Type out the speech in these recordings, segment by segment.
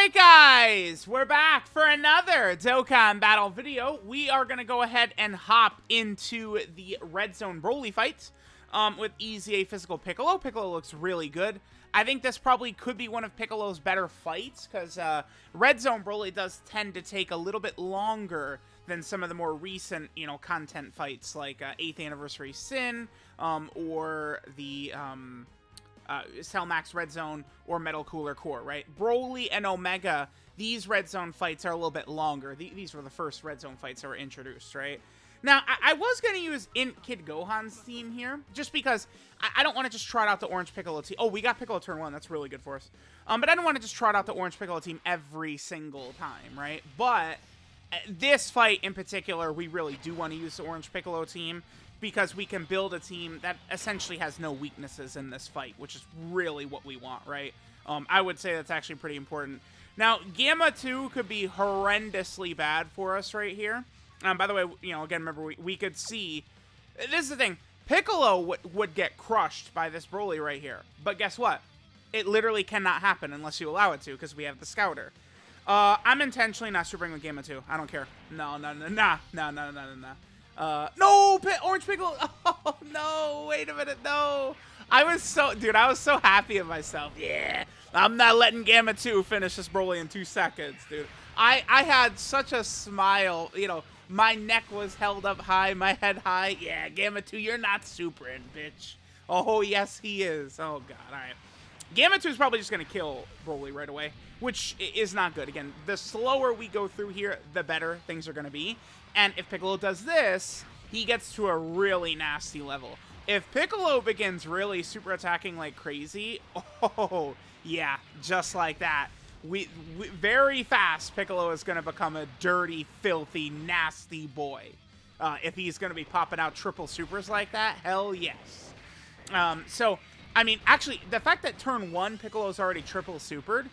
Alright guys, we're back for another Dokkan battle video. We are going to go ahead and hop into the Red Zone Broly fight with EZA Physical Piccolo. Piccolo looks really good. I think this probably could be one of Piccolo's better fights because Red Zone Broly does tend to take a little bit longer than some of the more recent, content fights like 8th Anniversary Sin or the Cell Max Red Zone or Metal Cooler Core, right? Broly and Omega, these Red Zone fights are a little bit longer. These were the first Red Zone fights that were introduced, right? Now, I was going to use Kid Gohan's theme here, just because I don't want to just trot out the Orange Piccolo team. Oh, we got Piccolo turn 1. That's really good for us. But I don't want to just trot out the Orange Piccolo team every single time, right? But this fight in particular, we really do want to use the Orange Piccolo team, because we can build a team that essentially has no weaknesses in this fight, which is really what we want, right? I would say that's actually pretty important. Now, Gamma 2 could be horrendously bad for us right here. By the way, again, remember, we could see... This is the thing. Piccolo would get crushed by this Broly right here. But guess what? It literally cannot happen unless you allow it to, because we have the Scouter. I'm intentionally not supering with Gamma 2. I don't care. No. No, Orange Piccolo. Oh, no. Wait a minute. No. I was so happy of myself. Yeah. I'm not letting Gamma 2 finish this Broly in 2 seconds, dude. I had such a smile. My neck was held up high, my head high. Yeah, Gamma 2, you're not supering, bitch. Oh, yes, he is. Oh, God. All right. Gamma 2 is probably just going to kill Broly right away, which is not good. Again, the slower we go through here, the better things are going to be. And if Piccolo does this, he gets to a really nasty level. If Piccolo begins really super attacking like crazy, oh, yeah, just like that. We very fast, Piccolo is going to become a dirty, filthy, nasty boy. If he's going to be popping out triple supers like that, hell yes. So, I mean, actually, the fact that turn 1, Piccolo's already triple supered,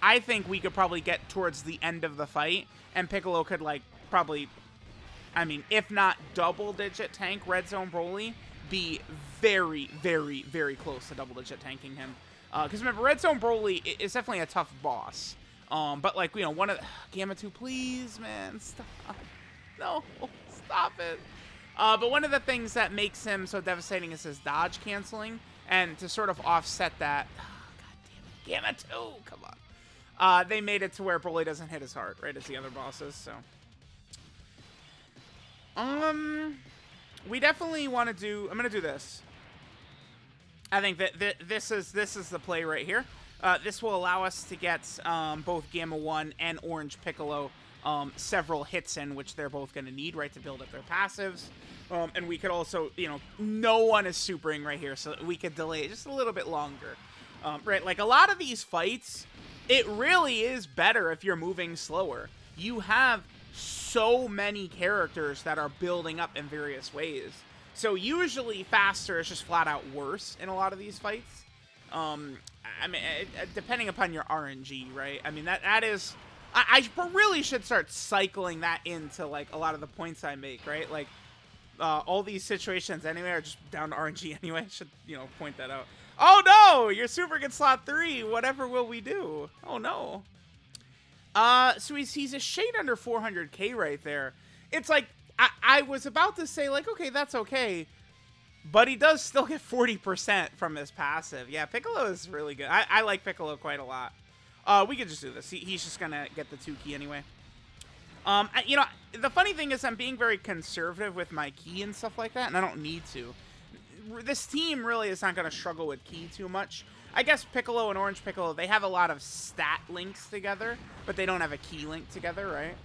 I think we could probably get towards the end of the fight, and Piccolo could, probably... I mean, if not double-digit tank Red Zone Broly, be very, very, very close to double-digit tanking him. Because remember, Red Zone Broly is definitely a tough boss. But, one of the... Gamma 2, please, man, stop. No, stop it. But one of the things that makes him so devastating is his dodge canceling. And to sort of offset that... God damn it, Gamma 2, come on. They made it to where Broly doesn't hit as hard, right, as the other bosses, so... we definitely want to do... I'm going to do this. I think that this is the play right here. This will allow us to get both Gamma 1 and Orange Piccolo several hits in, which they're both going to need, right, to build up their passives. And we could also, no one is supering right here, so we could delay it just a little bit longer. Right, like a lot of these fights, it really is better if you're moving slower. You have so many characters that are building up in various ways. So usually faster is just flat out worse in a lot of these fights. I mean, depending upon your RNG, right? I mean, that is... I really should start cycling that into, a lot of the points I make, right? All these situations anyway are just down to RNG anyway. I should, point that out. Oh, no! Your super gets slot 3. Whatever will we do? Oh, no. So he's a shade under 400k right there. It's like, I was about to say, okay, that's okay. But he does still get 40% from his passive. Yeah, Piccolo is really good. I like Piccolo quite a lot. We could just do this. He's just gonna get the 2 key anyway. The funny thing is I'm being very conservative with my key and stuff like that, and I don't need to. This team really is not gonna struggle with key too much. I guess Piccolo and Orange Piccolo, they have a lot of stat links together, but they don't have a key link together, right?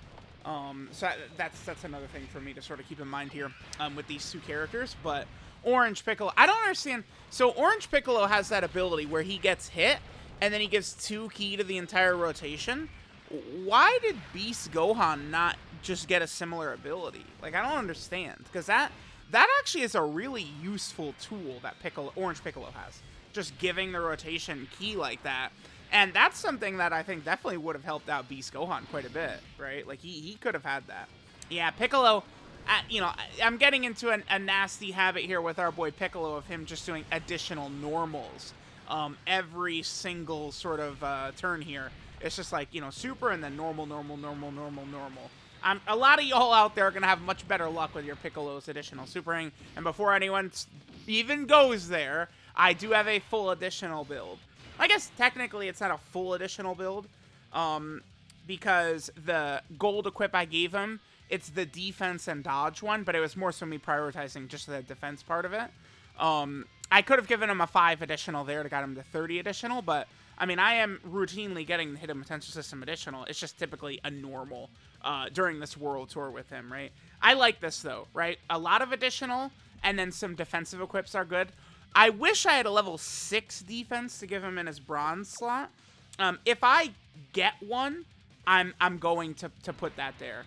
So that's another thing for me to sort of keep in mind here with these 2 characters. But Orange Piccolo, I don't understand. So Orange Piccolo has that ability where he gets hit, and then he gives 2 key to the entire rotation. Why did Beast Gohan not just get a similar ability? I don't understand. Because that actually is a really useful tool that Orange Piccolo has. Just giving the rotation key like that. And that's something that I think definitely would have helped out Beast Gohan quite a bit, right? He could have had that. Yeah, Piccolo, I'm getting into a nasty habit here with our boy Piccolo of him just doing additional normals every single sort of turn here. It's just like, you know, super and then normal, normal, normal, normal, normal. A lot of y'all out there are going to have much better luck with your Piccolo's additional supering. And before anyone even goes there, I do have a full additional build. I guess technically it's not a full additional build, because the gold equip I gave him, it's the defense and dodge one, but it was more so me prioritizing just the defense part of it. I could have given him a 5 additional there to got him to 30 additional, but I mean, I am routinely getting the Hidden Potential System additional. It's just typically a normal during this World Tour with him, right? I like this, though, right? A lot of additional, and then some defensive equips are good. I wish I had a level 6 defense to give him in his bronze slot. If I get one, I'm going to put that there.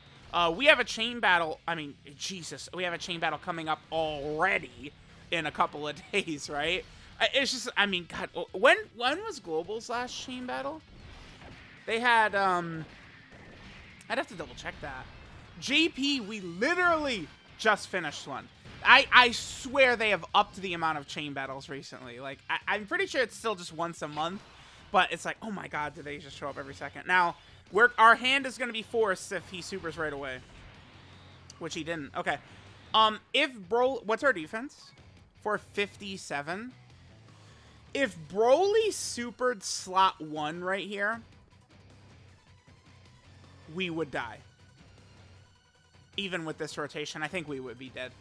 We have a chain battle. I mean, Jesus, we have a chain battle coming up already in a couple of days, right? It's just, I mean, God, when was Global's last chain battle? They had, I'd have to double check that. JP, we literally just finished one. I swear they have upped the amount of chain battles recently. Like, I'm pretty sure it's still just once a month, but it's like, oh my God, do they just show up every second? Now, our hand is going to be forced if he supers right away, which he didn't. Okay. If BROLY, what's our defense? 457. If BROLY supered slot 1 right here, we would die. Even with this rotation, I think we would be dead.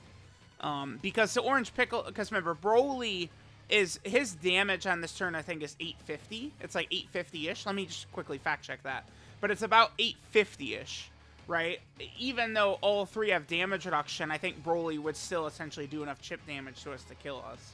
Because the Orange Piccolo, because remember, BROLY is, his damage on this turn, I think, is 850. It's like 850-ish. Let me just quickly fact check that. But it's about 850-ish, right? Even though all 3 have damage reduction, I think BROLY would still essentially do enough chip damage so as to kill us.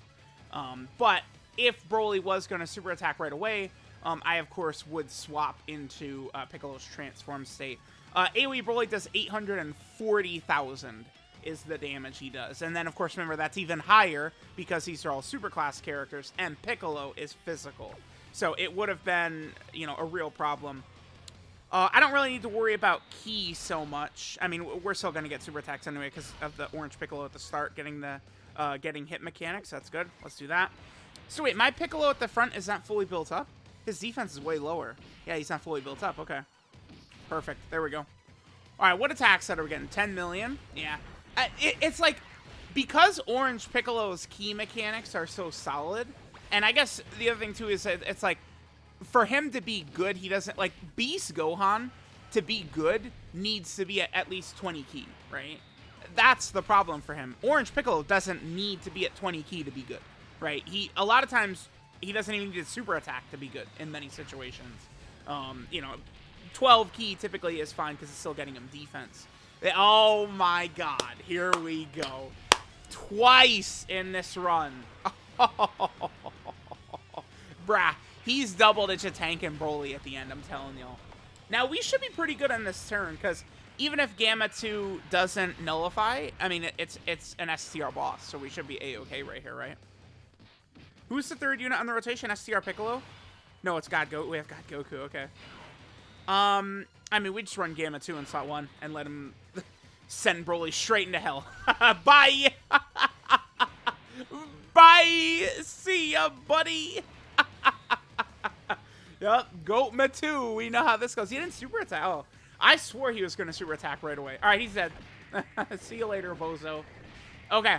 But if BROLY was going to super attack right away, I, of course, would swap into Piccolo's transform state. AoE BROLY does 840,000 is the damage he does. And then, of course, remember, that's even higher because these are all superclass characters, and Piccolo is physical. So it would have been, you know, a real problem. I don't really need to worry about Ki so much. I mean, we're still going to get super attacks anyway because of the Orange Piccolo at the start getting the getting hit mechanics. That's good. Let's do that. So wait, my Piccolo at the front is not fully built up? His defense is way lower. Yeah, he's not fully built up. Okay. Perfect. There we go. All right, what attacks are we getting? 10 million? Yeah. It's like, because Orange Piccolo's key mechanics are so solid, and I guess the other thing too is that it's like, for him to be good, he doesn't, like, Beast Gohan, to be good, needs to be at least 20 key, right? That's the problem for him. Orange Piccolo doesn't need to be at 20 key to be good, right? A lot of times, he doesn't even need a super attack to be good in many situations. You know, 12 key typically is fine because it's still getting him defense. Oh my God, here we go. Twice in this run. Brah, he's double-digit tanking BROLY at the end, I'm telling y'all. Now, we should be pretty good on this turn because even if Gamma 2 doesn't nullify, I mean, it's an STR boss, so we should be A-okay right here, right? Who's the 3rd unit on the rotation? STR Piccolo? No, it's God Goku. We have God Goku, okay. I mean, we just run Gamma 2 in slot 1 and let him send BROLY straight into hell. Bye! Bye! See ya, buddy! Yep, Goatma 2. We know how this goes. He didn't super attack. Oh, I swore he was going to super attack right away. All right, he's dead. See you later, bozo. Okay.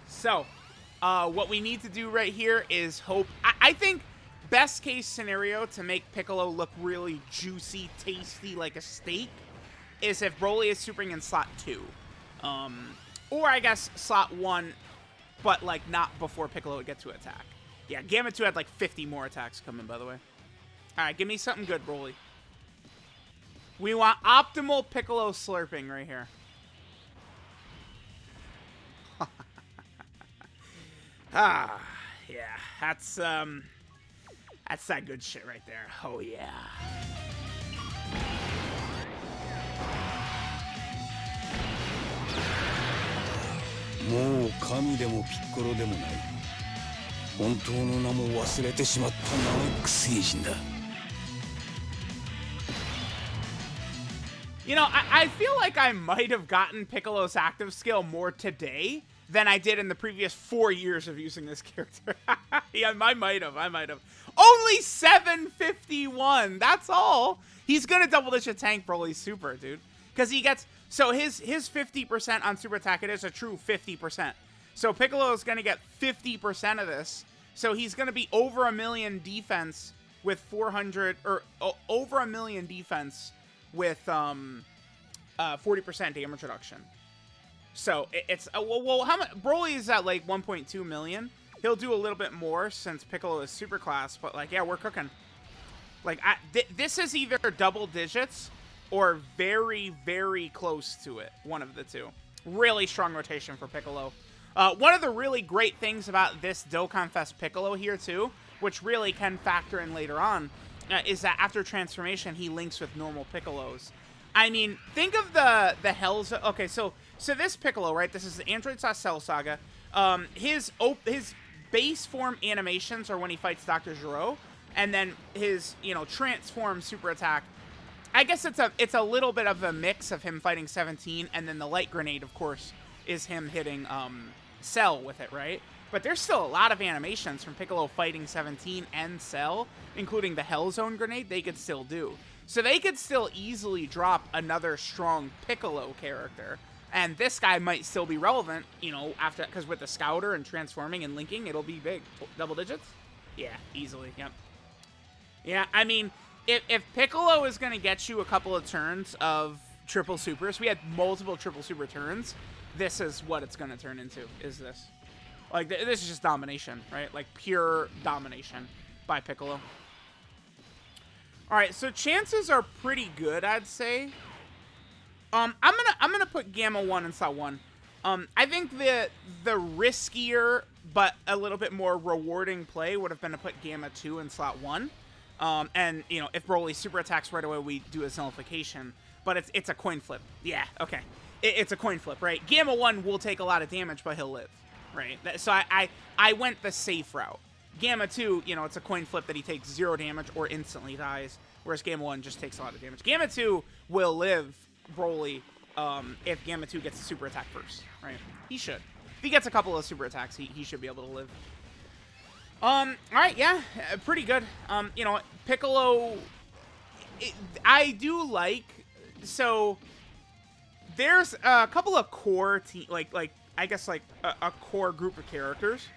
So, what we need to do right here is hope. I think best case scenario to make Piccolo look really juicy, tasty, like a steak, is if BROLY is supering in slot 2. Or I guess slot 1, but like not before Piccolo would get to attack. Yeah, Gamma 2 had like 50 more attacks coming, by the way. Alright, give me something good, BROLY. We want optimal Piccolo slurping right here. Ah, yeah, that's that good shit right there. Oh, yeah. You know, I feel like I might have gotten Piccolo's active skill more today than I did in the previous 4 years of using this character. Yeah, I might have. Only 751. That's all. He's gonna double-digit tank Broly Super, dude. Because he gets... So his 50% on Super Attack, it is a true 50%. So Piccolo is gonna get 50% of this. So he's gonna be over 1 million defense with 400... Or over 1 million defense with 40% damage reduction. So it's... well, how much... Broly is at like 1.2 million. He'll do a little bit more since Piccolo is super class, but like, yeah, we're cooking. Like, this is either double digits or very, very close to it. One of the two. Really strong rotation for Piccolo. One of the really great things about this Dokkan Fest Piccolo here too, which really can factor in later on, is that after transformation, he links with normal Piccolos. I mean, think of the Hells... Okay, so this Piccolo, right? This is the Android Sauce Cell Saga. His base form animations are when he fights Dr. Gero, and then his, you know, transform super attack. I guess it's a little bit of a mix of him fighting 17, and then the light grenade, of course, is him hitting Cell with it, right? But there's still a lot of animations from Piccolo fighting 17 and Cell, including the Hell Zone grenade, they could still do. So they could still easily drop another strong Piccolo character. And this guy might still be relevant, you know, after, because with the Scouter and transforming and linking, it'll be big. Double digits? Yeah, easily, yep. Yeah, I mean, if Piccolo is going to get you a couple of turns of triple supers, we had multiple triple super turns, this is what it's going to turn into, is this. Like, this is just domination, right? Like, pure domination by Piccolo. Alright, so chances are pretty good, I'd say. I'm gonna put Gamma 1 in slot 1. I think the riskier but a little bit more rewarding play would have been to put Gamma 2 in slot 1. And you know, if Broly super attacks right away, we do his nullification. But it's a coin flip. Yeah, okay. It's a coin flip, right? Gamma 1 will take a lot of damage, but he'll live, right? So I went the safe route. Gamma 2, you know, it's a coin flip that he takes 0 damage or instantly dies, whereas Gamma 1 just takes a lot of damage. Gamma 2 will live Broly if Gamma 2 gets a super attack first, right? He should. If he gets a couple of super attacks, he should be able to live. Alright, yeah, pretty good. You know, Piccolo, I do like, so there's a couple of core, I guess like a core group of characters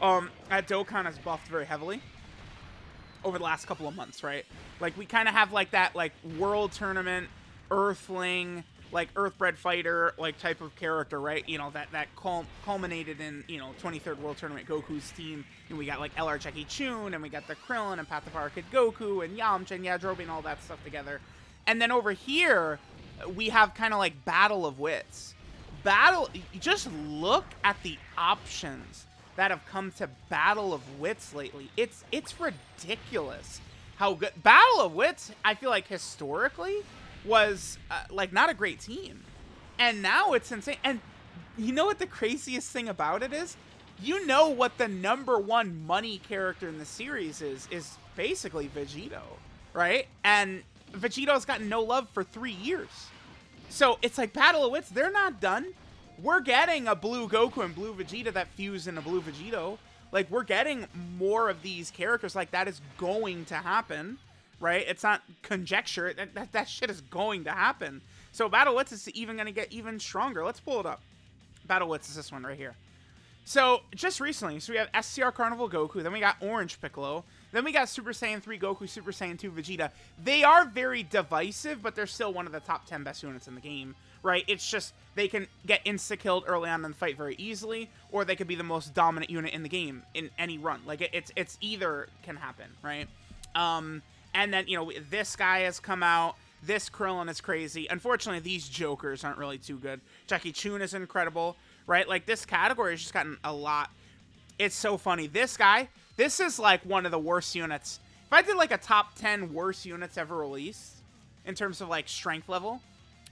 that Dokkan has buffed very heavily over the last couple of months, right? Like, we kind of have like that, like, world tournament, Earthling, like, Earthbred fighter, like, type of character, right? You know, that culminated in, you know, 23rd World Tournament Goku's team. And we got, like, LR Jackie Chun, and we got the Krillin and Path of Power Kid Goku, and Yamcha and Yajirobe and all that stuff together. And then over here, we have kind of like Battle of Wits. Just look at the options that have come to Battle of Wits lately. It's ridiculous how good. Battle of Wits, I feel like historically was like not a great team, and now it's insane. And you know what the craziest thing about it is? You know what the #1 money character in the series is basically Vegito, right? And Vegito's gotten no love for 3 years. So it's like Battle of Wits, they're not done. We're getting a blue Goku and blue Vegeta that fuse into blue Vegito. Like, we're getting more of these characters. Like, that is going to happen, right? It's not conjecture. That shit is going to happen. So Battle Wits is even going to get even stronger. Let's pull it up. Battle Wits is this one right here. So, just recently, so we have SCR Carnival Goku, then we got Orange Piccolo, then we got Super Saiyan 3 Goku, Super Saiyan 2 Vegeta. They are very divisive, but they're still one of the top 10 best units in the game, right? It's just, they can get insta-killed early on in the fight very easily, or they could be the most dominant unit in the game in any run. Like, it's either can happen, right? And then, you know, this guy has come out. This Krillin is crazy. Unfortunately, these Jokers aren't really too good. Jackie Chun is incredible, right? Like, this category has just gotten a lot. It's so funny. This guy, this is like one of the worst units. If I did like a top 10 worst units ever released in terms of like strength level,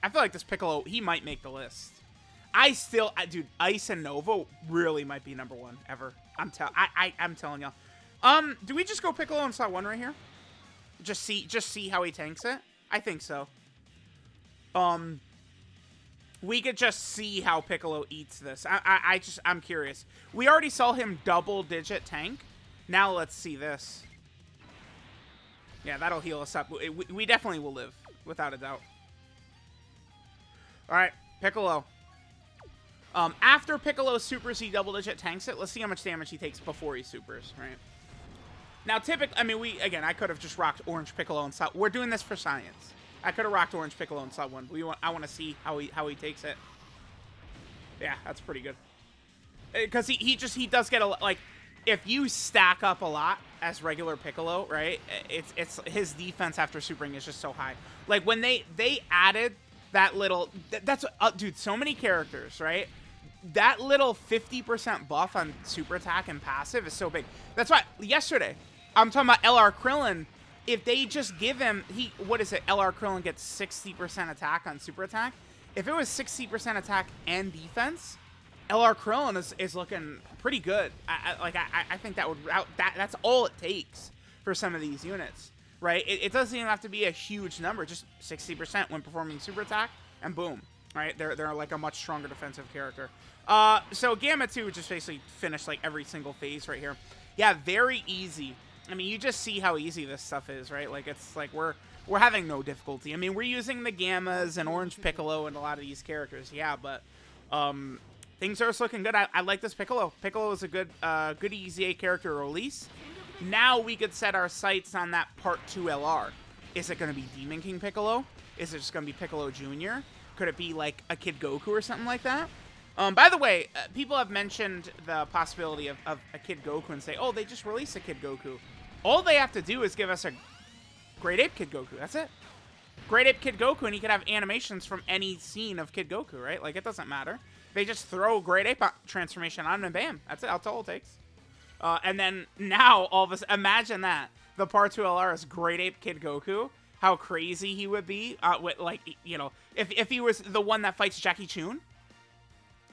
I feel like this Piccolo, he might make the list. Dude, Ice and Nova really might be #1 ever. I'm telling y'all. Do we just go Piccolo in slot 1 right here? Just see how he tanks it? I think so. we could just see how Piccolo eats this. I'm curious. We already saw him double-digit tank. Now let's see this. Yeah, that'll heal us up. We definitely will live, without a doubt. All right, Piccolo. After Piccolo supers, he double-digit tanks it. Let's see how much damage he takes before he supers, right? Now, typically, I mean, again, I could have just rocked Orange Piccolo and Sub. We're doing this for science. I could have rocked Orange Piccolo and Sub 1. I want to see how he takes it. Yeah, that's pretty good. Because he does get a, like, if you stack up a lot as regular Piccolo, right? It's his defense after supering is just so high. Like when they added that little, that's dude, so many characters, right? That little 50% buff on super attack and passive is so big. That's why yesterday I'm talking about LR Krillin. If they just give him, what is it? LR Krillin gets 60% attack on super attack. If it was 60% attack and defense, LR Krillin is looking pretty good. I think that's all it takes for some of these units, right? It doesn't even have to be a huge number, just 60% when performing super attack, and boom, right? They're like a much stronger defensive character. So Gamma 2 just basically finished like every single phase right here. Yeah, very easy. I mean, you just see how easy this stuff is, right? Like it's like we're having no difficulty. I mean, we're using the Gammas and Orange Piccolo and a lot of these characters, yeah, but things are just looking good. I like this Piccolo. Piccolo is a good EZA character release. Now we could set our sights on that Part 2 LR. Is it going to be Demon King Piccolo? Is it just going to be Piccolo Jr.? Could it be like a Kid Goku or something like that? By the way, people have mentioned the possibility of a Kid Goku and say, oh, they just released a Kid Goku. All they have to do is give us a Great Ape Kid Goku. That's it. Great Ape Kid Goku, and he could have animations from any scene of Kid Goku, right? Like, it doesn't matter. They just throw Great Ape transformation on and bam. That's it. That's all it takes. And then now, all of us, imagine that. The Part 2 LR is Great Ape Kid Goku. How crazy he would be. With, like, you know, if he was the one that fights Jackie Chun,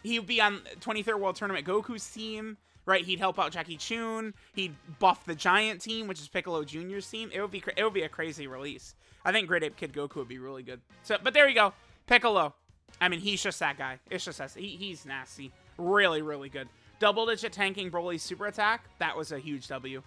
he would be on 23rd World Tournament Goku's team, right? He'd help out Jackie Chun. He'd buff the Giant team, which is Piccolo Jr.'s team. It would be a crazy release. I think Great Ape Kid Goku would be really good. So, but there you go. Piccolo. I mean, he's just that guy. It's just that. He's nasty. Really, really good. Double-digit tanking Broly super attack. That was a huge W.